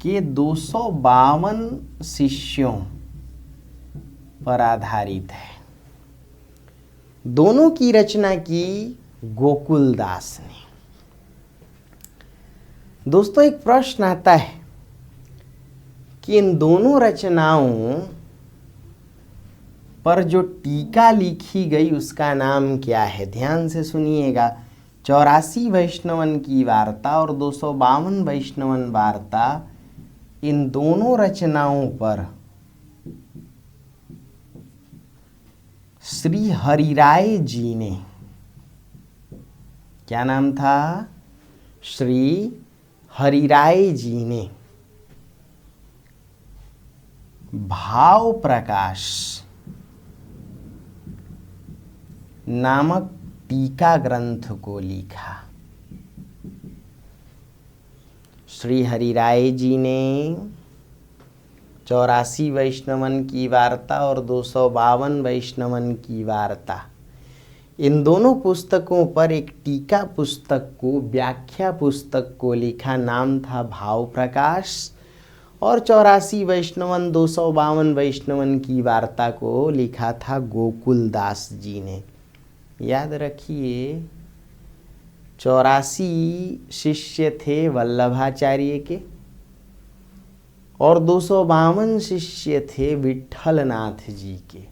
के 252 शिष्यों पर आधारित है। दोनों की रचना की गोकुलदास ने। दोस्तों, एक प्रश्न आता है कि इन दोनों रचनाओं पर जो टीका लिखी गई उसका नाम क्या है? ध्यान से सुनिएगा। 84 वैष्णवन की वार्ता और 252 वैष्णवन वार्ता, इन दोनों रचनाओं पर श्री हरिराय जी ने, क्या नाम था? श्री हरिराय जी ने भाव प्रकाश नामक टीका ग्रंथ को लिखा। श्री हरिराय जी ने 84 वैष्णवन की वार्ता और 252 वैष्णवन की वार्ता, इन दोनों पुस्तकों पर एक टीका पुस्तक को, व्याख्या पुस्तक को लिखा। नाम था भाव प्रकाश। और 84 वैष्णवन 252 वैष्णवन की वार्ता को लिखा था गोकुलदास जी ने। याद रखिए, 84 शिष्य थे वल्लभाचार्य के और 252 शिष्य थे विट्ठलनाथ जी के।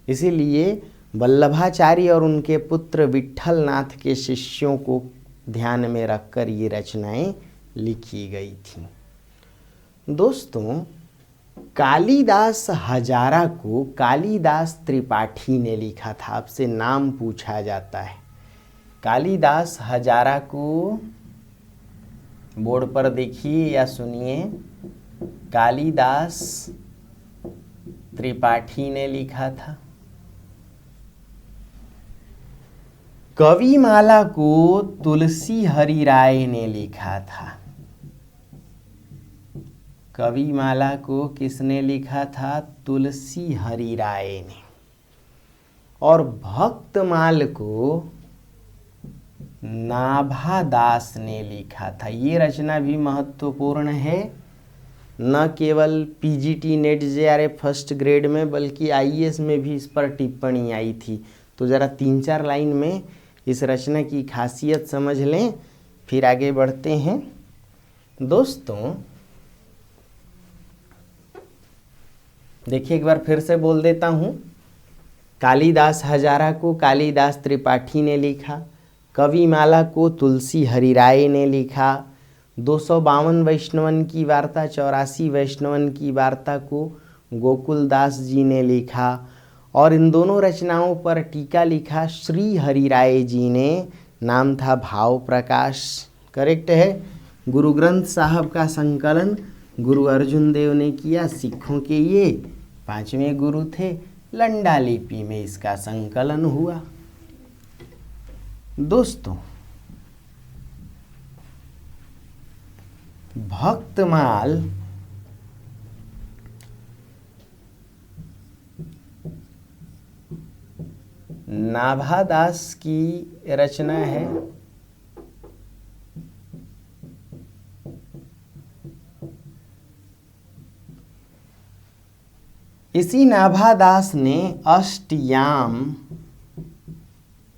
इसीलिए वल्लभाचार्य और उनके पुत्र विट्ठलनाथ के शिष्यों को ध्यान में रखकर ये रचनाएं लिखी गई थीं। दोस्तों, कालिदास हजारा को कालिदास त्रिपाठी ने लिखा था। आपसे नाम पूछा जाता है। कालिदास हजारा को बोर्ड पर देखिए या सुनिए। कालिदास त्रिपाठी ने लिखा था। कविमाला को तुलसी हरिराय ने लिखा था। कविमाला को किसने लिखा था? तुलसी हरिराय ने। और भक्तमाल को नाभादास ने लिखा था। ये रचना भी महत्वपूर्ण है, न केवल PGT net JRF first grade में बल्कि आईएएस में भी इस पर टिप्पणी आई थी। तो ज़रा 3-4 लाइन में इस रचना की खासियत समझ लें, फिर आगे बढ़ते हैं। दोस्तों देखिए, एक बार फिर से बोल देता हूँ। कालिदास हजारा को कालिदास त्रिपाठी ने लिखा। कविमाला को तुलसी हरिराय ने लिखा। 252 वैष्णवन की वार्ता, 84 वैष्णवन की वार्ता को गोकुलदास जी ने लिखा। और इन दोनों रचनाओं पर टीका लिखा श्री हरिराय जी ने। नाम था भाव प्रकाश। करेक्ट है। गुरु ग्रंथ साहब का संकलन गुरु अर्जुन देव ने किया। सिखों के ये 5वें गुरु थे। लंडा लिपि में इसका संकलन हुआ। दोस्तों, भक्तमाल नाभादास की रचना है। इसी नाभादास ने अष्टयाम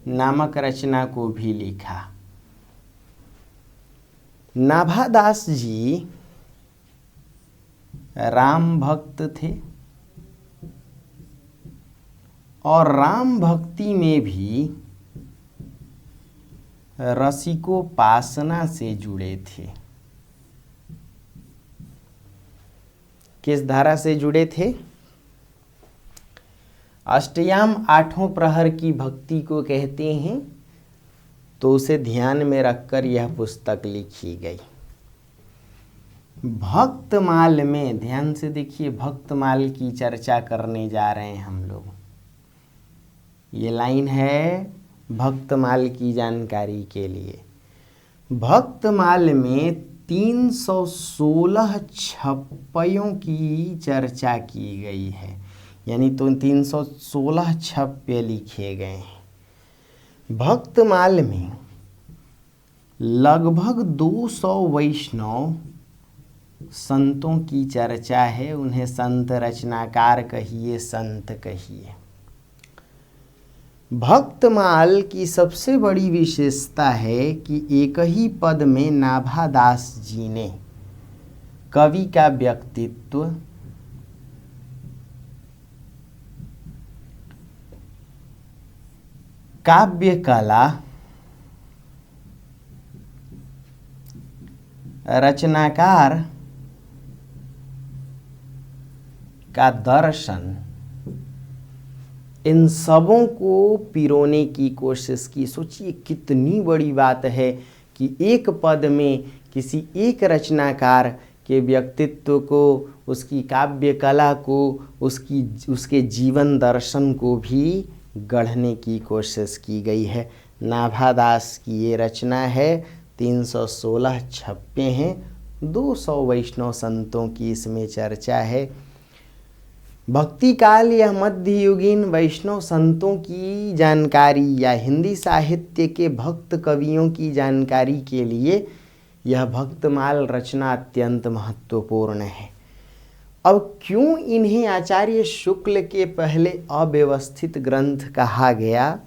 नामक रचना को भी लिखा। नाभादास जी राम भक्त थे और राम भक्ति में भी रसिकोपासना से जुड़े थे। किस धारा से जुड़े थे? अष्टयाम आठों प्रहर की भक्ति को कहते हैं, तो उसे ध्यान में रखकर यह पुस्तक लिखी गई। भक्तमाल में ध्यान से देखिए, भक्तमाल की चर्चा करने जा रहे हैं हम लोग। ये लाइन है भक्तमाल की जानकारी के लिए। भक्तमाल में 316 छप्पयों की चर्चा की गई है, यानी तो 316 छप्पे लिखे गए हैं। भक्तमाल में लगभग 200 वैष्णव संतों की चर्चा है। उन्हें संत रचनाकार कहिए, संत कहिए। भक्तमाल की सबसे बड़ी विशेषता है कि एक ही पद में नाभादास जी ने कवि का व्यक्तित्व, काव्य कला, रचनाकार का दर्शन, इन सबों को पिरोने की कोशिश की। सोचिए कितनी बड़ी बात है कि एक पद में किसी एक रचनाकार के व्यक्तित्व को, उसकी काव्य कला को, उसके जीवन दर्शन को भी गढ़ने की कोशिश की गई है। नाभादास की ये रचना है। 316 छप्पे हैं। 200 वैष्णव संतों की इसमें चर्चा है। भक्ति काल या मध्ययुगीन वैष्णव संतों की जानकारी या हिंदी साहित्य के भक्त कवियों की जानकारी के लिए यह भक्तमाल रचना अत्यंत महत्वपूर्ण है। अब क्यों इन्हें आचार्य शुक्ल के पहले अव्यवस्थित ग्रंथ कहा गया?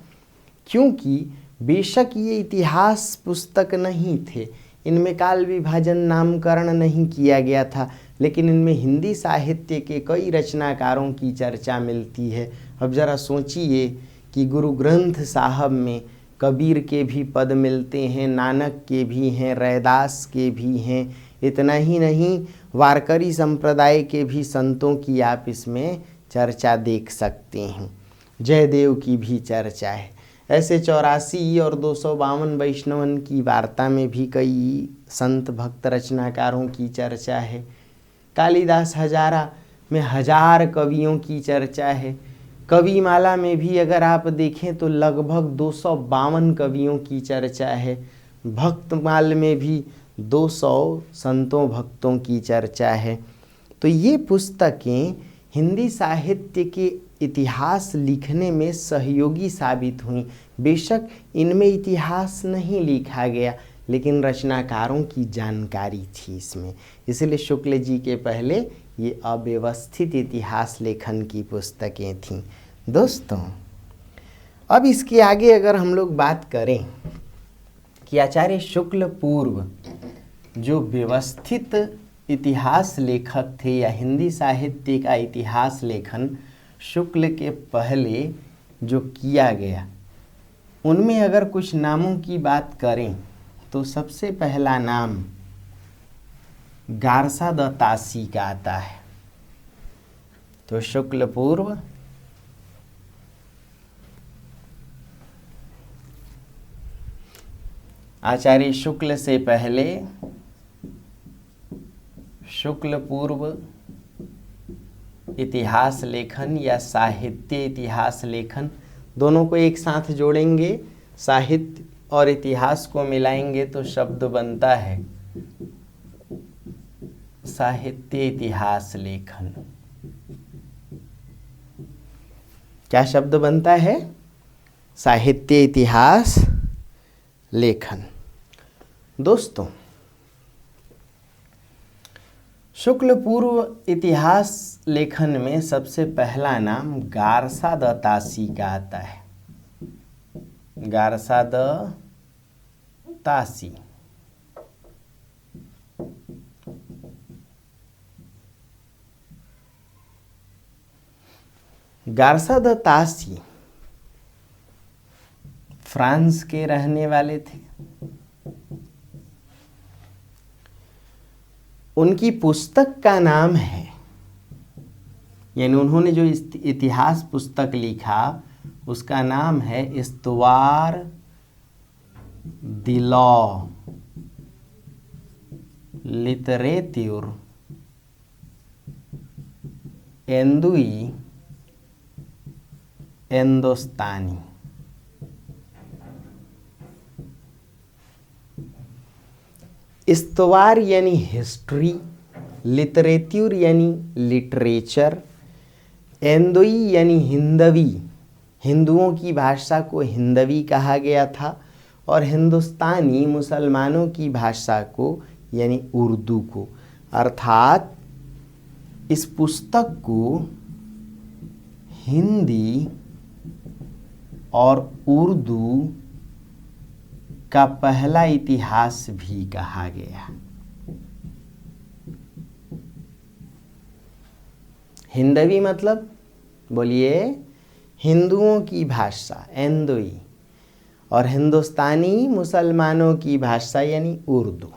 क्योंकि बेशक ये इतिहास पुस्तक नहीं थे, इनमें काल विभाजन नामकरण नहीं किया गया था, लेकिन इनमें हिंदी साहित्य के कई रचनाकारों की चर्चा मिलती है। अब ज़रा सोचिए कि गुरु ग्रंथ साहब में कबीर के भी पद मिलते हैं, नानक के भी हैं, रैदास के भी हैं। इतना ही नहीं, वारकरी संप्रदाय के भी संतों की आप इसमें चर्चा देख सकते हैं। जयदेव की भी चर्चा है। ऐसे 84 और 252 वैष्णवन की वार्ता में भी कई संत भक्त रचनाकारों की चर्चा है। कालिदास हजारा में 1000 कवियों की चर्चा है। कविमाला में भी अगर आप देखें तो लगभग 252 कवियों की चर्चा है। भक्तमाल में भी 200 संतों भक्तों की चर्चा है। तो ये पुस्तकें हिंदी साहित्य के इतिहास लिखने में सहयोगी साबित हुई। बेशक इनमें इतिहास नहीं लिखा गया, लेकिन रचनाकारों की जानकारी थी इसमें। इसलिए शुक्ल जी के पहले ये अव्यवस्थित इतिहास लेखन की पुस्तकें थीं। दोस्तों, अब इसके आगे अगर हम लोग बात करें कि आचार्य शुक्ल पूर्व जो व्यवस्थित इतिहास लेखक थे या हिंदी साहित्य का इतिहास लेखन शुक्ल के पहले जो किया गया, उनमें अगर कुछ नामों की बात करें तो सबसे पहला नाम गारसा द तासी का आता है। तो शुक्ल पूर्व आचार्य शुक्ल से पहले शुक्ल पूर्व इतिहास लेखन या साहित्य इतिहास लेखन, दोनों को एक साथ जोड़ेंगे, साहित्य और इतिहास को मिलाएंगे तो शब्द बनता है साहित्य इतिहास लेखन। क्या शब्द बनता है? साहित्य इतिहास लेखन। दोस्तों, शुक्ल पूर्व इतिहास लेखन में सबसे पहला नाम गारसा द तासी का आता है। Garcin de Tassy. Garcin de Tassy France के रहने वाले थे। उनकी पुस्तक का नाम है, यानी उन्होंने जो इतिहास पुस्तक लिखा उसका नाम है इस्तवार दिलौ लिटरेतुर एंदुई हिंदुस्तानी। इस्तवार यानी हिस्ट्री, लिटरेचर यानी लिटरेचर, एंदोई यानी हिंदवी, हिंदुओं की भाषा को हिंदवी कहा गया था, और हिंदुस्तानी मुसलमानों की भाषा को यानी उर्दू को। अर्थात इस पुस्तक को हिंदी और उर्दू का पहला इतिहास भी कहा गया। हिंदवी मतलब बोलिए हिंदुओं की भाषा एंदोई, और हिंदुस्तानी मुसलमानों की भाषा यानी उर्दू।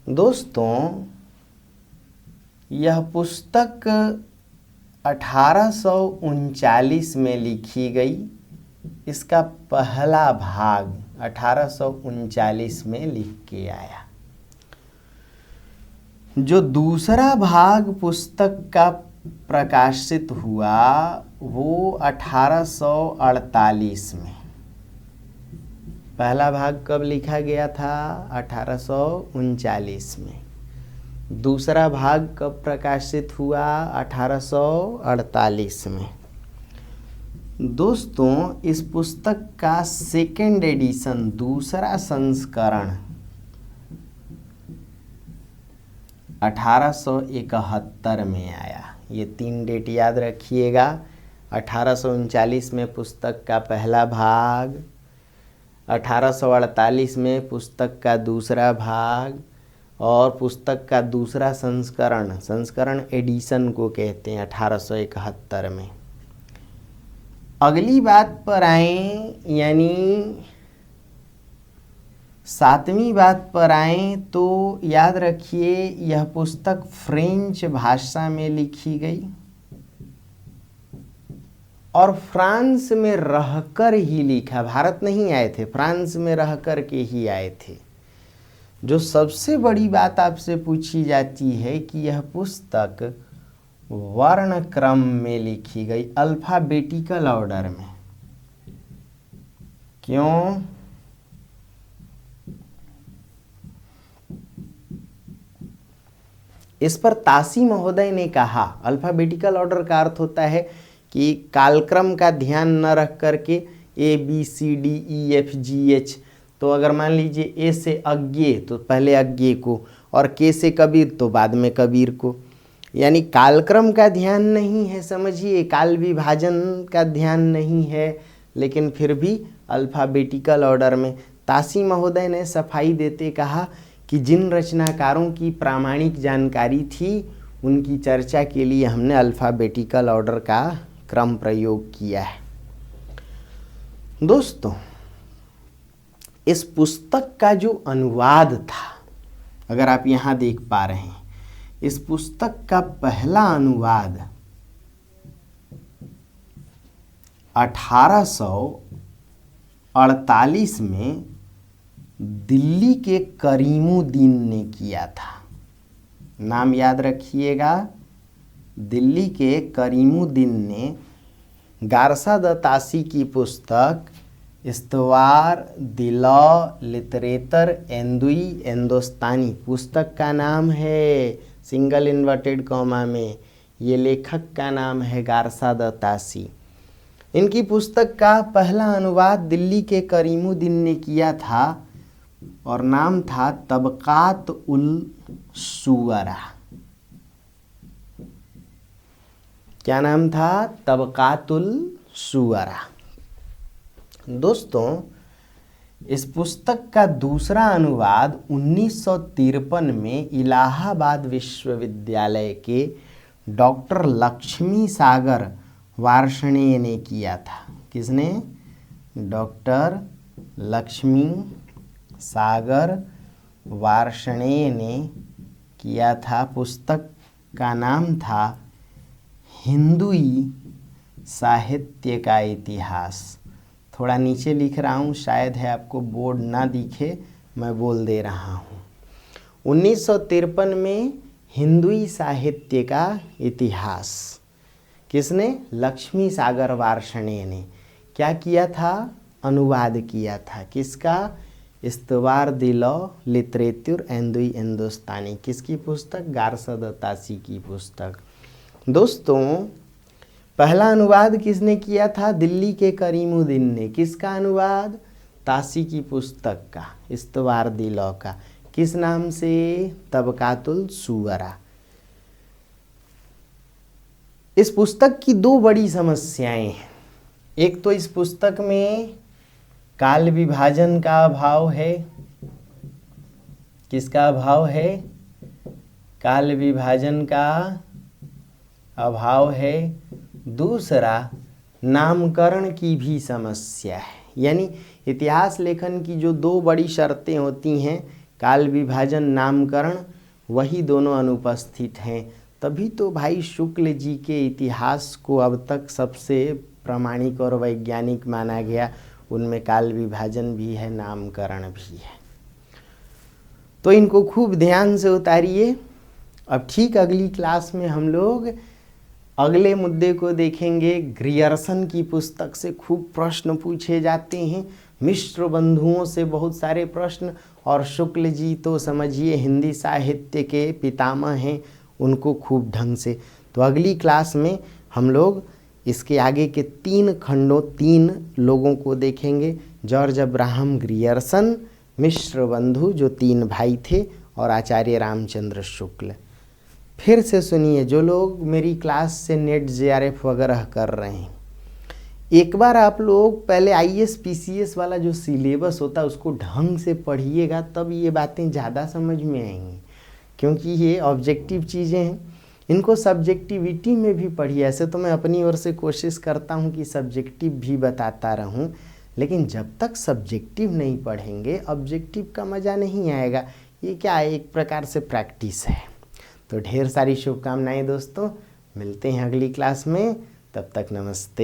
दोस्तों, यह पुस्तक 1839 में लिखी गई। इसका पहला भाग 1839 में लिख के आया। जो दूसरा भाग पुस्तक का प्रकाशित हुआ वो 1848 में। पहला भाग कब लिखा गया था? 1839 में। दूसरा भाग कब प्रकाशित हुआ? 1848 में। दोस्तों, इस पुस्तक का सेकेंड एडिशन, दूसरा संस्करण 1871 में आया। ये 3 डेट याद रखिएगा। 1839 में पुस्तक का पहला भाग, 1848 में पुस्तक का दूसरा भाग, और पुस्तक का दूसरा संस्करण एडिशन को कहते हैं 1871 में। अगली बात पर आए, यानी 7वीं बात पर आए, तो याद रखिए यह पुस्तक फ्रेंच भाषा में लिखी गई और फ्रांस में रहकर ही लिखा। भारत नहीं आए थे, फ्रांस में रहकर के ही आए थे। जो सबसे बड़ी बात आपसे पूछी जाती है कि यह पुस्तक वर्ण क्रम में लिखी गई, अल्फाबेटिकल ऑर्डर में। क्यों? इस पर तासी महोदय ने कहा, अल्फाबेटिकल ऑर्डर का अर्थ होता है कि कालक्रम का ध्यान न रख करके ABCDEFGH। तो अगर मान लीजिए ए से अज्ञे तो पहले अज्ञे को, और के से कबीर तो बाद में कबीर को, यानी कालक्रम का ध्यान नहीं है, समझिए, काल विभाजन का ध्यान नहीं है, लेकिन फिर भी अल्फाबेटिकल ऑर्डर में। तासी महोदय ने सफाई देते कहा कि जिन रचनाकारों की प्रामाणिक जानकारी थी उनकी चर्चा के लिए हमने अल्फाबेटिकल ऑर्डर का क्रम प्रयोग किया है। दोस्तों, इस पुस्तक का जो अनुवाद था, अगर आप यहाँ देख पा रहे हैं, इस पुस्तक का पहला अनुवाद 1848 में दिल्ली के करीमुद्दीन ने किया था। नाम याद रखिएगा, दिल्ली के करीमुद्दीन ने गारसा द तासी की पुस्तक इस्तवार दिलौ लिटरेचर एंदुई हिंदुस्तानी, पुस्तक का नाम है सिंगल इन्वर्टेड कॉमा में, ये लेखक का नाम है गारसा द तासी। इनकी पुस्तक का पहला अनुवाद दिल्ली के करीमुद्दीन ने किया था और नाम था तबकात उल शुअरा। क्या नाम था? तबकातुल शुअरा। दोस्तों, इस पुस्तक का दूसरा अनुवाद 1953 में इलाहाबाद विश्वविद्यालय के डॉक्टर लक्ष्मी सागर वार्ष्णेय ने किया था। किसने? डॉक्टर लक्ष्मी सागर वार्ष्णेय ने किया था। पुस्तक का नाम था हिंदुई साहित्य का इतिहास। थोड़ा नीचे लिख रहा हूँ, शायद है आपको बोर्ड ना दिखे, मैं बोल दे रहा हूँ। 1953 में हिंदुई साहित्य का इतिहास किसने? लक्ष्मी सागर वार्ष्णेय ने क्या किया था? अनुवाद किया था। किसका? इस्तवार द लॉ लिटरेचर हिंदुई हिंदुस्तानी। किसकी पुस्तक? गारसद तासी की पुस्तक। दोस्तों, पहला अनुवाद किसने किया था? दिल्ली के करीमुद्दीन ने। किसका अनुवाद? तासी की पुस्तक का, इस्तवार द लॉ का। किस नाम से? तबकातुल शुअरा। इस पुस्तक की दो बड़ी समस्याएं हैं। एक तो इस पुस्तक में काल विभाजन का अभाव है। किसका अभाव है? काल विभाजन का अभाव है। दूसरा, नामकरण की भी समस्या है। यानी इतिहास लेखन की जो दो बड़ी शर्तें होती हैं, काल विभाजन, नामकरण, वही दोनों अनुपस्थित हैं। तभी तो भाई शुक्ल जी के इतिहास को अब तक सबसे प्रामाणिक और वैज्ञानिक माना गया। उनमें काल विभाजन भी है, नामकरण भी है। तो इनको खूब ध्यान से उतारिए। अब ठीक अगली क्लास में हम लोग अगले मुद्दे को देखेंगे। ग्रियर्सन की पुस्तक से खूब प्रश्न पूछे जाते हैं, मिश्र बंधुओं से बहुत सारे प्रश्न, और शुक्ल जी तो समझिए हिंदी साहित्य के पितामह हैं, उनको खूब ढंग से। तो अगली क्लास में हम लोग इसके आगे के 3 खंडों, 3 लोगों को देखेंगे। जॉर्ज अब्राहम ग्रियर्सन, मिश्र बंधु जो 3 भाई थे, और आचार्य रामचंद्र शुक्ल। फिर से सुनिए, जो लोग मेरी क्लास से नेट जेआरएफ वगैरह कर रहे हैं, एक बार आप लोग पहले आईएएस पीसीएस वाला जो सिलेबस होता है उसको ढंग से पढ़िएगा, तब ये बातें ज़्यादा समझ में आएंगी। क्योंकि ये ऑब्जेक्टिव चीज़ें हैं, इनको सब्जेक्टिविटी में भी पढ़िए। ऐसे तो मैं अपनी ओर से कोशिश करता हूँ कि सब्जेक्टिव भी बताता रहूँ, लेकिन जब तक सब्जेक्टिव नहीं पढ़ेंगे ऑब्जेक्टिव का मज़ा नहीं आएगा। ये क्या है? एक प्रकार से प्रैक्टिस है। तो ढेर सारी शुभकामनाएं दोस्तों, मिलते हैं अगली क्लास में। तब तक नमस्ते।